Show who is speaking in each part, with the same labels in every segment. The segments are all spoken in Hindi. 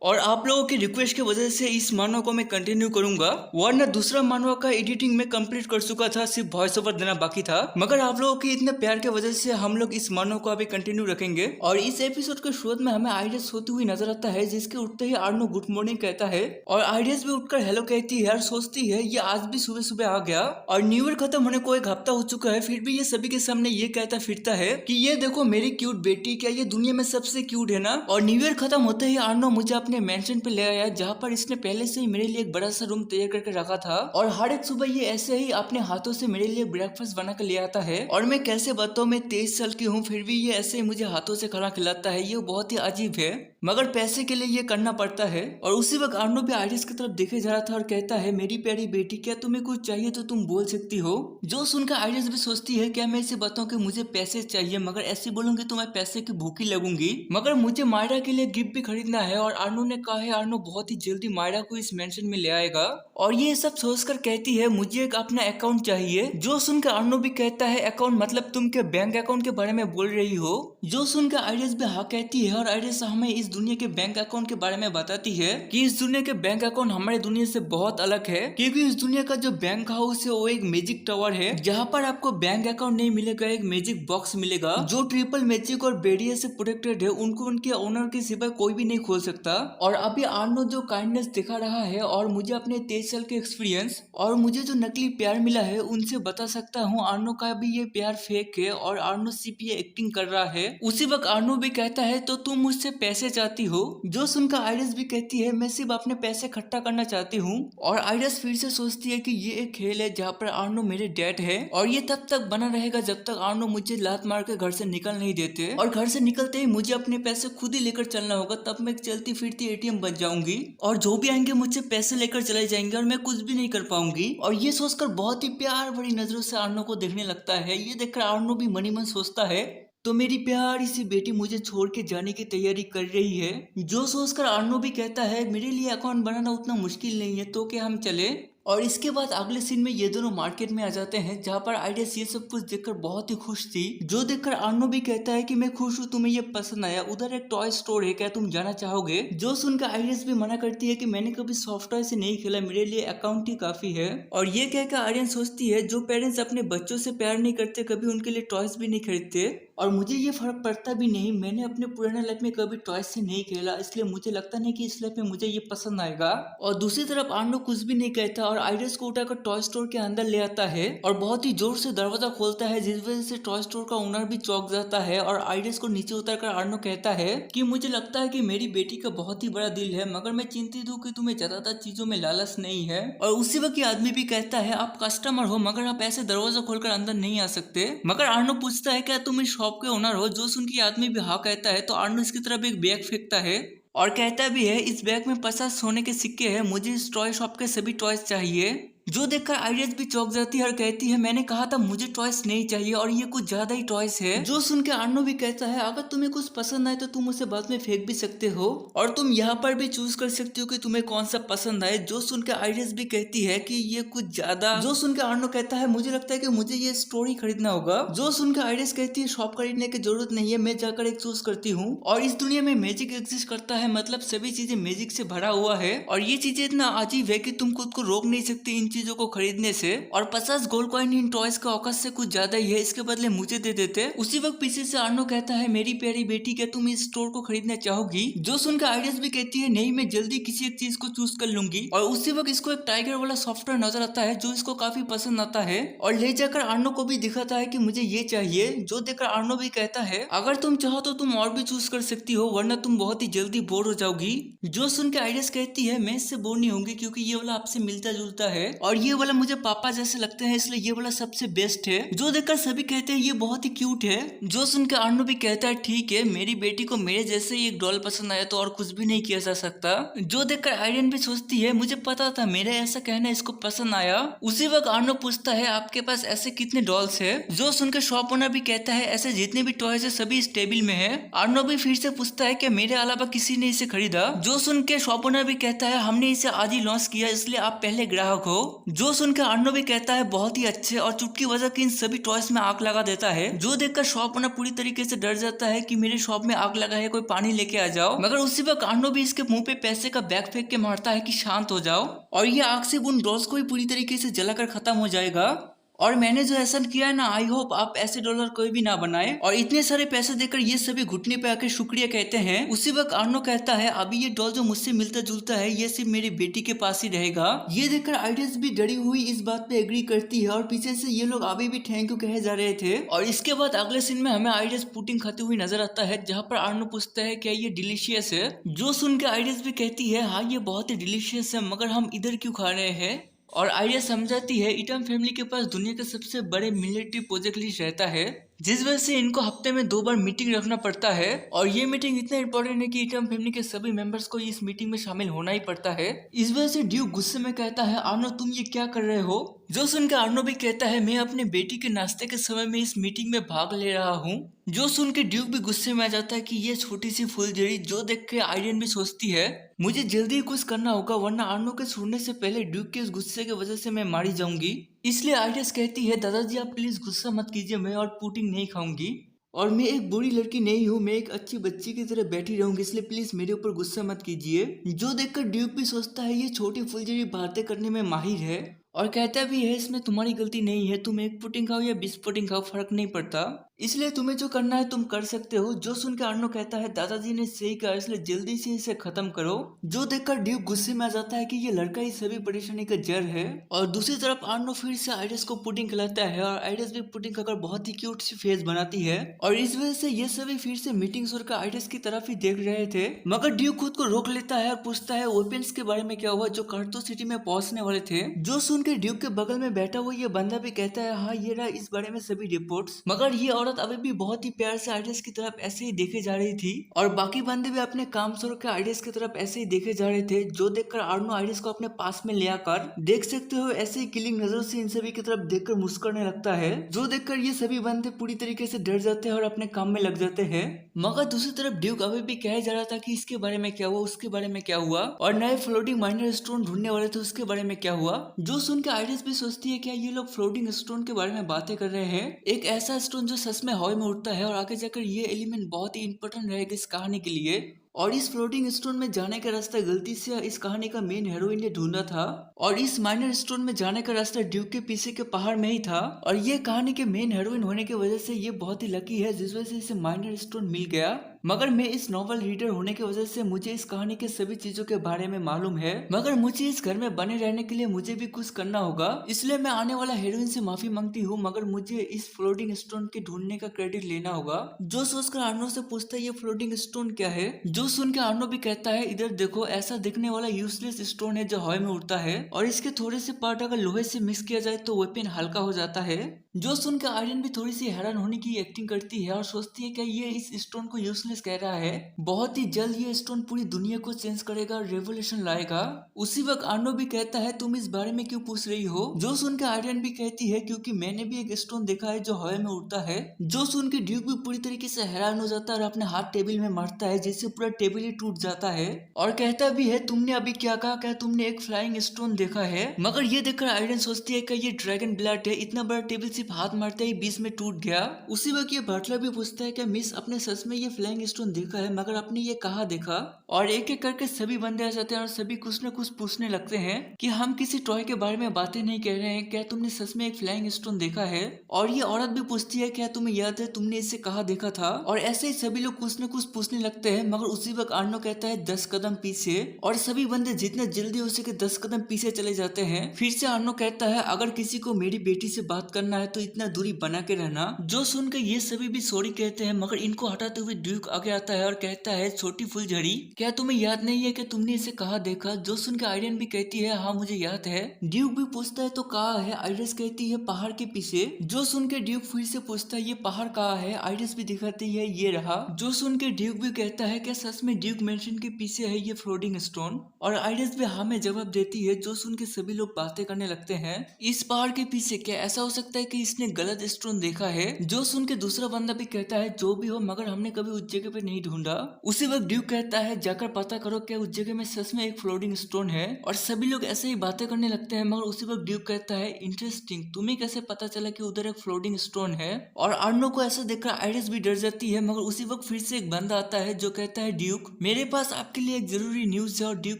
Speaker 1: और आप लोगों की रिक्वेस्ट की वजह से इस मानव को मैं कंटिन्यू करूंगा, वरना दूसरा मानव का एडिटिंग में कंप्लीट कर चुका था, सिर्फ वॉइस ओवर देना बाकी था। मगर आप लोगों के इतने प्यार की वजह से हम लोग इस मानव को अभी कंटिन्यू रखेंगे। और इस एपिसोड के शुरुआत में हमें आइडियस होती हुई नजर आता है, जिसके उठते ही आर्नो गुड मॉर्निंग कहता है और आइडियस भी उठकर हेलो कहती है और सोचती है ये आज भी सुबह सुबह आ गया। और न्यू ईयर खत्म होने को एक हफ्ता हो चुका है, फिर भी ये सभी के सामने ये कहता फिरता है कि ये देखो मेरी क्यूट बेटी, क्या ये दुनिया में सबसे क्यूट है ना। और न्यू ईयर खत्म होते ही आर्नो मुझे अपने मेंशन पे ले आया, जहाँ पर इसने पहले से ही मेरे लिए एक बड़ा सा रूम तैयार करके रखा था। और हर एक सुबह ये ऐसे ही अपने हाथों से मेरे लिए ब्रेकफास्ट बना कर ले आता है। और मैं कैसे बताऊं, मैं 23 साल की हूँ, फिर भी ये ऐसे ही मुझे हाथों से खाना खिलाता है। ये बहुत ही अजीब है, मगर पैसे के लिए ये करना पड़ता है। और उसी वक्त आर्नो भी आइरिस की तरफ देखे जा रहा था और कहता है मेरी प्यारी बेटी, क्या तुम्हें कुछ चाहिए तो तुम बोल सकती हो। जो सुनकर आइरिस भी सोचती है क्या मैं इसे बताऊं कि मुझे पैसे चाहिए, मगर ऐसे बोलूंगी तो मैं पैसे की भूखी लगूंगी। मगर मुझे मायरा के लिए गिफ्ट भी खरीदना है और आर्नो ने कहा है आर्नो बहुत ही जल्दी मायरा को इस मेंशन में ले आएगा। और ये सब सोचकर कहती है मुझे एक अपना अकाउंट चाहिए। जो सुनकर आर्नो भी कहता है अकाउंट मतलब तुम के बैंक अकाउंट के बारे में बोल रही हो। जो सुनकर आइरिस भी हाँ कहती है और आइरिस हमें इस दुनिया के बैंक अकाउंट के बारे में बताती है कि इस दुनिया के बैंक अकाउंट हमारे दुनिया से बहुत अलग है, क्योंकि इस दुनिया का जो बैंक हाउस है वो एक मैजिक टावर है, जहाँ पर आपको बैंक अकाउंट नहीं मिलेगा, एक मैजिक बॉक्स मिलेगा जो ट्रिपल मैजिक और बेरियर से प्रोटेक्टेड है। उनको उनके ओनर के सिवाय कोई भी नहीं खोल सकता। और अभी आर्नो जो काइंडनेस दिखा रहा है और मुझे अपने 23 साल के एक्सपीरियंस और मुझे जो नकली प्यार मिला है उनसे बता सकता हूँ आर्नो का भी ये प्यार फेक है और आर्नो सिर्फ ये एक्टिंग कर रहा है। उसी वक्त आर्नो भी कहता है तो तुम मुझसे पैसे चाहती हो। जो सुनकर आइरिस भी कहती है मैं सिर्फ अपने पैसे इकट्ठा करना चाहती हूँ। और आइरिस फिर से सोचती है कि ये एक खेल है जहाँ पर आर्नो मेरे डैड है और ये तब तक बना रहेगा जब तक आर्नो मुझे लात मार के घर से निकल नहीं देते। और घर से निकलते ही मुझे अपने पैसे खुद ही लेकर चलना होगा, तब मैं चलती फिरती एटीएम बन जाऊंगी और जो भी आएंगे मुझसे पैसे लेकर चले जाएंगे और मैं कुछ भी नहीं कर पाऊंगी। और ये सोचकर बहुत ही प्यार भरी नजरों से आर्नो को देखने लगता है। ये देखकर आर्नो भी मनी मन सोचता है तो मेरी प्यारी सी बेटी मुझे छोड़ के जाने की तैयारी कर रही है। जो सोचकर आर्नो भी कहता है मेरे लिए अकाउंट बनाना उतना मुश्किल नहीं है, तो क्या हम चले। और इसके बाद अगले सीन में ये दोनों मार्केट में आ जाते हैं, जहाँ पर आइडियस ये सब कुछ देखकर बहुत ही खुश थी। जो देखकर आर्नो भी कहता है कि मैं खुश हूँ, तुम्हें ये पसंद आया, उधर एक टॉय स्टोर है, क्या तुम जाना चाहोगे। जो सुनकर आइडियस भी मना करती है कि मैंने कभी सॉफ्ट टॉय से नहीं खेला, मेरे लिए अकाउंट ही काफी है। और ये कहकर आर्यन सोचती है जो पेरेंट्स अपने बच्चों से प्यार नहीं करते कभी उनके लिए टॉयज भी नहीं खरीदते। और मुझे ये फर्क पड़ता भी नहीं, मैंने अपने पुराने लाइफ में कभी टॉयज से नहीं खेला, इसलिए मुझे लगता नहीं कि इस लाइफ में मुझे ये पसंद आएगा। और दूसरी तरफ आर्नो कुछ भी नहीं कहता और आइरिस को उठाकर टॉय स्टोर के अंदर ले आता है और बहुत ही जोर से दरवाजा खोलता है, जिस वजह से टॉय स्टोर का ओनर भी चौंक जाता है। और आइरिस को नीचे उतरकर आर्नो कहता है कि मुझे लगता है कि मेरी बेटी का बहुत ही बड़ा दिल है, मगर मैं चिंतित हूँ कि तुम्हें ज्यादातर चीजों में लालच नहीं है। और उसी वक्त आदमी भी कहता है आप कस्टमर हो, मगर आप ऐसे दरवाजा खोलकर अंदर नहीं आ सकते। मगर आर्नो पूछता है क्या तुम इस शॉप के ओनर हो। जो सुन के आदमी भी हाँ कहता है तो आर्नो इसकी तरफ एक बैग फेंकता है और कहता भी है इस बैग में 50 सोने के सिक्के हैं, मुझे इस टॉय शॉप के सभी टॉयज चाहिए। जो देखकर आइरिस भी चौंक जाती है और कहती है मैंने कहा था मुझे टॉयज नहीं चाहिए और ये कुछ ज्यादा ही टॉयज है। जो सुन के आर्नो भी कहता है अगर तुम्हें कुछ पसंद आए तो तुम उसे बाद में फेंक भी सकते हो और तुम यहाँ पर भी चूज कर सकते हो कि तुम्हें कौन सा पसंद आए। जो सुन के आइरिस भी कहती है कि ये कुछ ज्यादा। जो सुन के आर्नो कहता है मुझे लगता है कि मुझे ये स्टोरी खरीदना होगा। जो सुन के आइरिस कहती है शॉप खरीदने की जरूरत नहीं है, मैं जाकर एक चूज करती हूँ। और इस दुनिया में मैजिक एग्जिस्ट करता है, मतलब सभी चीजें मैजिक से भरा हुआ है और ये चीजें इतना अजीब है कि तुम खुद को रोक नहीं सकती इन चीजों को खरीदने से। और 50 गोल्ड कॉइन इन टॉयज का औकात से कुछ ज्यादा ही है, इसके बदले मुझे दे देते। उसी वक्त पीछे से आर्नो कहता है मेरी प्यारी बेटी, क्या तुम इस स्टोर को खरीदना चाहोगी। जो सुनकर आइरिस भी कहती है नहीं, मैं जल्दी किसी एक चीज को चूज कर लूंगी। और उसी वक्त इसको एक टाइगर वाला सॉफ्टवेयर नजर आता है जो इसको काफी पसंद आता है और ले जाकर आर्नो को भी दिखाता है कि मुझे ये चाहिए। जो देखकर आर्नो भी कहता है अगर तुम चाहो तो तुम और भी चूज कर सकती हो, वरना तुम बहुत ही जल्दी बोर हो जाओगी। जो सुन के आइरिस कहती है मैं इससे बोर नहीं होंगी क्योंकि ये वाला आपसे मिलता जुलता है और ये वाला मुझे पापा जैसे लगते हैं, इसलिए ये वाला सबसे बेस्ट है। जो देखकर सभी कहते हैं ये बहुत ही क्यूट है। जो सुनकर आर्नो भी कहता है ठीक है, मेरी बेटी को मेरे जैसे ही एक डॉल पसंद आया तो और कुछ भी नहीं किया जा सकता। जो देखकर आयरन भी सोचती है मुझे पता था मेरा ऐसा कहना इसको पसंद आया। उसी वक्त आर्नो पूछता है आपके पास ऐसे कितने डॉल्स है। जो सुनकर शॉप ओनर भी कहता है ऐसे जितने भी टॉयज है सभी इस टेबल में है। आर्नो भी फिर से पूछता है कि मेरे अलावा किसी ने इसे खरीदा। जो सुन के शॉप ओनर भी कहता है हमने इसे आज ही लॉन्च किया, इसलिए आप पहले ग्राहक हो। जो सुनकर अर्नो भी कहता है बहुत ही अच्छे, और चुटकी बजा के इन सभी टॉयज में आग लगा देता है। जो देखकर शॉप ओनर पूरी तरीके से डर जाता है कि मेरे शॉप में आग लगा है, कोई पानी लेके आ जाओ। मगर उसी वक्त अर्नो भी इसके मुंह पे पैसे का बैग फेंक के मारता है कि शांत हो जाओ, और ये आग से उन डॉल्स को भी पूरी तरीके से जलाकर खत्म हो जाएगा। और मैंने जो ऐसा किया है ना, आई होप आप ऐसे डॉलर कोई भी ना बनाए। और इतने सारे पैसे देकर ये सभी घुटने पे आकर शुक्रिया कहते हैं। उसी वक्त अर्नो कहता है अभी ये डॉल जो मुझसे मिलता जुलता है ये सिर्फ मेरी बेटी के पास ही रहेगा। ये देखकर आइडियस भी डरी हुई इस बात पे एग्री करती है, और पीछे से ये लोग अभी भी थैंक यू कहे जा रहे थे। और इसके बाद अगले सीन में हमें आइडियस पुडिंग खाते हुए नजर आता है, जहाँ पर अर्नो पूछता है क्या ये डिलीशियस है। जो सुन के आइडियस भी कहती है हाँ ये बहुत ही डिलीशियस है, मगर हम इधर क्यों खा रहे हैं। और आइडिया समझाती है ईटम फैमिली के पास दुनिया के सबसे बड़े मिलिट्री प्रोजेक्ट लिस्ट रहता है, जिस वजह से इनको हफ्ते में 2 बार मीटिंग रखना पड़ता है। और ये मीटिंग इतना इंपॉर्टेंट है कि ईटम फैमिली के सभी मेंबर्स को इस मीटिंग में शामिल होना ही पड़ता है। इस वजह से ड्यूक गुस्से में कहता है अर्नो तुम ये क्या कर रहे हो। जो सुनकर अर्नो भी कहता है मैं अपने बेटी के नाश्ते के समय में इस मीटिंग में भाग ले रहा हूँ। जो सुन के ड्यूक भी गुस्से में आ जाता है कि ये छोटी सी फुलझड़ी। जो देख के आइडियन भी सोचती है मुझे जल्दी ही कुछ करना होगा, वरना अर्नो के छोड़ने से पहले ड्यूक के इस गुस्से की वजह से मैं मारी जाऊंगी। इसलिए आइडियस कहती है दादाजी आप प्लीज गुस्सा मत कीजिए, मैं और पुडिंग नहीं खाऊंगी, और मैं एक बुरी लड़की नहीं हूँ, मैं एक अच्छी बच्ची की तरह बैठी रहूंगी, इसलिए प्लीज मेरे ऊपर गुस्सा मत कीजिए। जो देखकर ड्यूक भी सोचता है ये छोटी फुलझड़ी बातें करने में माहिर है, और कहता भी है इसमें तुम्हारी गलती नहीं है, तुम एक पुडिंग खाओ या 20 पुडिंग खाओ फर्क नहीं पड़ता, इसलिए तुम्हें जो करना है तुम कर सकते हो। जो सुनकर अर्नो कहता है दादाजी ने सही कहा, इसलिए जल्दी से इसे खत्म करो। जो देखकर ड्यूक गुस्से में आ जाता है कि ये लड़का ही सभी परेशानी का जड़ है। और दूसरी तरफ अर्नो फिर से आइडियस को पुडिंग खिलाता है, और आइडियस भी पुडिंग खाकर बहुत ही क्यूट सी फेस बनाती है। और इस वजह से ये सभी फिर से मीटिंग छोड़कर आइडियस की तरफ ही देख रहे थे। मगर ड्यूक खुद को रोक लेता है और पूछता है वेपन्स के बारे में क्या हुआ जो कार्टो सिटी में पहुंचने वाले थे। जो सुनकर ड्यूक के बगल में बैठा हुआ ये बंदा भी कहता है हाँ ये रहा इस बारे में सभी रिपोर्ट्स। मगर ये औरत अभी भी बहुत ही प्यार से आइडियस की तरफ ऐसे ही देखे जा रही थी, और बाकी बंदे भी अपने काम छोड़ के आइडियस की तरफ ऐसे ही देखे जा रहे थे। जो देखकर अर्नो आइडियस को अपने पास में ले आकर देख सकते हो ऐसे ही किलिंग नजरों से इन सभी की तरफ देखकर मुस्कुराने लगता है। जो देखकर ये सभी बंदे पूरी तरीके से डर जाते हैं और अपने काम में लग जाते हैं। मगर दूसरी तरफ ड्यूक अभी भी कहा जा रहा था कि इसके बारे में क्या हुआ, उसके बारे में क्या हुआ, और नए फ्लोटिंग माइनर स्टोन ढूंढने वाले थे उसके बारे में क्या हुआ। जो सुन के आइडियस भी सोचती है क्या ये लोग फ्लोटिंग स्टोन के बारे में बातें कर रहे हैं, एक ऐसा स्टोन जो सच में हवा में उड़ता है, और आगे जाकर ये एलिमेंट बहुत ही इंपॉर्टेंट रहेगा इस कहानी के लिए। और इस फ्लोटिंग स्टोन में जाने का रास्ता गलती से इस कहानी का मेन हीरोइन ने ढूंढा था, और इस माइनर स्टोन में जाने का रास्ता ड्यूक के पीछे के पहाड़ में ही था। और ये कहानी के मेन हीरोइन होने की वजह से ये बहुत ही लकी है जिस वजह से इसे माइनर स्टोन मिल गया। मगर मैं इस नॉवल रीडर होने की वजह से मुझे इस कहानी के सभी चीजों के बारे में मालूम है, मगर मुझे इस घर में बने रहने के लिए मुझे भी कुछ करना होगा, इसलिए मैं आने वाला हीरोइन से माफी मांगती हूँ, मगर मुझे इस फ्लोटिंग स्टोन के ढूंढने का क्रेडिट लेना होगा। जो सोचकर अर्नो से पूछता है ये फ्लोटिंग स्टोन क्या है। जो सुन के अर्नो भी कहता है इधर देखो ऐसा दिखने वाला यूजलेस स्टोन है जो हवा में उड़ता है, और इसके थोड़े से पार्ट अगर लोहे से मिक्स किया जाए तो वेपन हल्का हो जाता है। जो सुनकर आर्यन भी थोड़ी सी हैरान होने की एक्टिंग करती है और सोचती है कि ये इस स्टोन को यूजलेस कह रहा है, बहुत ही जल्द ये स्टोन पूरी दुनिया को चेंज करेगा और रेवोल्यूशन लाएगा। उसी वक्त अर्नो भी कहता है तुम इस बारे में क्यों पूछ रही हो। जो सुनकर आर्यन भी कहती है क्योंकि मैंने भी एक स्टोन देखा है जो हवा में उड़ता है। जो सुन के ड्यूक भी पूरी तरीके से हैरान हो जाता है और अपने हाथ टेबल में मारता है जिससे पूरा टेबल ही टूट जाता है, और कहता भी है तुमने अभी क्या कहा, क्या तुमने एक फ्लाइंग स्टोन देखा है। मगर ये देखकर आयरन सोचती है कि ये ड्रैगन ब्लड है, इतना बड़ा टेबल सिर्फ हाथ मारते ही बीच में टूट गया। उसी वक्त ये बटलर भी पूछता है कि मिस अपने सच में ये फ्लाइंग स्टोन देखा है, मगर आपने ये कहाँ देखा। और एक एक करके सभी बंदे आ जाते हैं और सभी कुछ न कुछ पूछने लगते हैं कि हम किसी टॉय के बारे में बातें नहीं कह रहे हैं, क्या तुमने सच में एक फ्लाइंग स्टोन देखा है। और ये औरत भी पूछती है क्या तुम्हें याद है तुमने इसे कहाँ देखा था। और ऐसे ही सभी लोग कुछ न कुछ पूछने लगते हैं, मगर उसी वक्त अर्नो कहता है 10 कदम पीछे, और सभी बंदे जितने जल्दी हो सके 10 कदम पीछे चले जाते हैं। फिर से अर्नो कहता है अगर किसी को मेरी बेटी से बात करना है तो इतना दूरी बना के रहना। जो सुनकर ये सभी भी सॉरी कहते हैं, मगर इनको हटाते हुए ड्यूक आगे आता है और कहता है छोटी फुलझड़ी क्या तुम्हें याद नहीं है कि तुमने इसे कहाँ देखा। जो सुनकर आयरन भी कहती है हाँ मुझे याद है। ड्यूक भी पूछता है तो कहाँ है। आइरिस कहती है पहाड़ के पीछे। जो सुनकर ड्यूक फिर से पूछता है ये पहाड़ कहाँ है। आइरिस भी दिखाती है ये रहा। जो सुनकर ड्यूक भी कहता है क्या सच में ड्यूक मेंशन के पीछे है ये फ्लोटिंग स्टोन। और आइरिस भी हाँ में जवाब देती है। जो सुन के सभी लोग बातें करने लगते हैं इस पहाड़ के पीछे क्या ऐसा हो सकता है कि इसने गलत स्टोन देखा है। जो सुन के दूसरा बंदा भी कहता है जो भी हो, मगर हमने कभी उस जगह पे नहीं ढूंढा। उसी वक्त ड्यूक कहता है जाकर पता करो क्या उस जगह में सच में एक फ्लोटिंग स्टोन है। और सभी लोग ऐसे ही बातें करने लगते हैं, मगर उसी वक्त ड्यूक कहता है इंटरेस्टिंग, तुम्हें कैसे पता चला कि उधर एक फ्लोटिंग स्टोन है। और आर्नो को ऐसा देखकर आइरिस भी डर जाती है, मगर उसी वक्त फिर से एक बंदा आता है जो कहता है ड्यूक मेरे पास आपके लिए एक जरूरी न्यूज है। और ड्यूक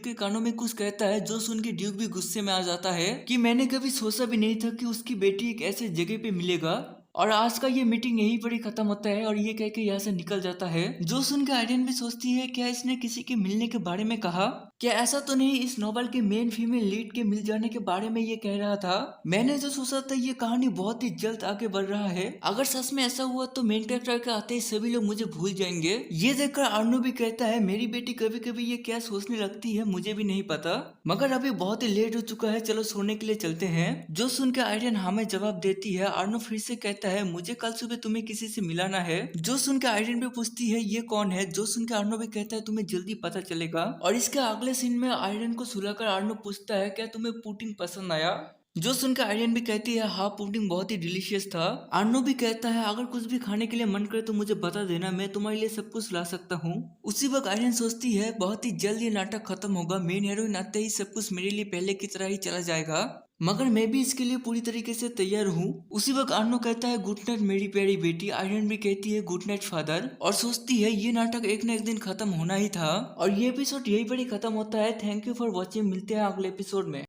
Speaker 1: के कानों में कुछ कहता है जो सुन के ड्यूक भी गुस्से में आ जाता है कि मैंने कभी सोचा भी नहीं था कि उसकी बेटी एक ऐसे जगह पे मिलेगा। और आज का ये मीटिंग यहीं पर ही खत्म होता है और ये कह के यहाँ से निकल जाता है। जो सुन के आर्यन भी सोचती है क्या इसने किसी के मिलने के बारे में कहा, क्या ऐसा तो नहीं इस नोवेल के मेन फीमेल लीड के मिल जाने के बारे में ये कह रहा था। मैंने जो सोचा था ये कहानी बहुत ही जल्द आगे बढ़ रहा है। अगर सच में ऐसा हुआ तो मेन कैरेक्टर के आते ही सभी लोग मुझे भूल जाएंगे। ये देखकर आर्नो भी कहता है मेरी बेटी कभी कभी ये क्या सोचने लगती है मुझे भी नहीं पता, मगर अभी बहुत ही लेट हो चुका है, चलो सोने के लिए चलते हैं। जो सुन के आर्यन हमें जवाब देती है। आर्नो फिर से कहता है मुझे कल सुबह तुम्हें किसी से मिलाना है। जो सुन के आर्यन भी पूछती है ये कौन है। जो सुन के आर्नो भी कहता है तुम्हें जल्दी पता चलेगा। और इसके अगले सीन में आर्यन को सुलाकर आर्नो पूछता है क्या तुम्हें पुडिंग पसंद आया। जो सुनकर आर्यन भी कहती है हाँ पुडिंग बहुत ही डिलीशियस था। आर्नो भी कहता है अगर कुछ भी खाने के लिए मन करे तो मुझे बता देना, मैं तुम्हारे लिए सब कुछ ला सकता हूँ। उसी वक्त आर्यन सोचती है बहुत ही जल्द ये नाटक खत्म होगा, मेन हीरोइन आते ही सब कुछ मेरे लिए पहले की तरह ही चला जाएगा, मगर मैं भी इसके लिए पूरी तरीके से तैयार हूँ। उसी वक्त आर्नो कहता है गुड नाइट मेरी प्यारी बेटी। आर्यन भी कहती है गुड नाइट फादर। और सोचती है ये नाटक एक न एक दिन खत्म होना ही था। और ये एपिसोड यही पर ही खत्म होता है। थैंक यू फॉर वॉचिंग, मिलते हैं अगले एपिसोड में।